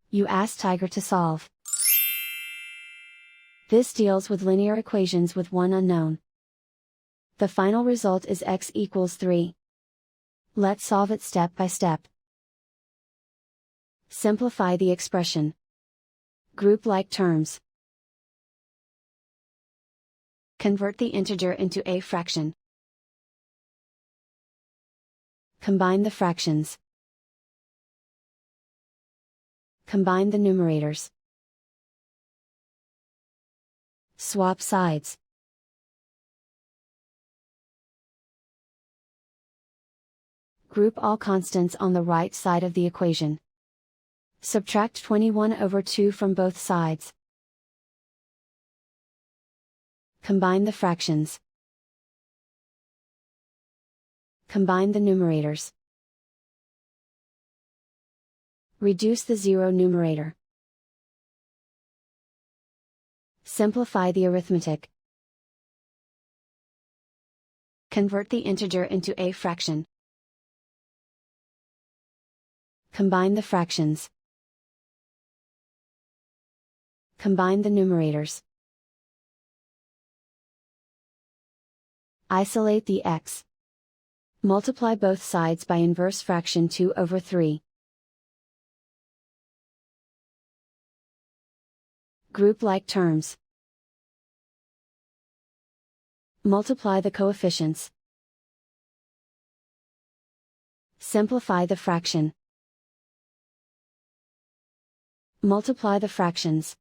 You ask Tiger to solve. This deals with linear equations with one unknown. The final result is x equals 3. Let's solve it step by step. Simplify the expression. Group like terms. Convert the integer into a fraction. Combine the fractions. Combine the numerators. Swap sides. Group all constants on the right side of the equation. Subtract 21/2 from both sides. Combine the fractions. Combine the numerators. Reduce the zero numerator. Simplify the arithmetic. Convert the integer into a fraction. Combine the fractions. Combine the numerators. Isolate the x. Multiply both sides by inverse fraction 2/3. Group like terms. Multiply the coefficients. Simplify the fraction. Multiply the fractions.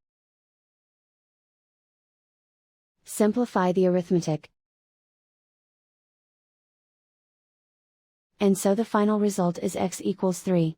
Simplify the arithmetic. And so the final result is x equals 3.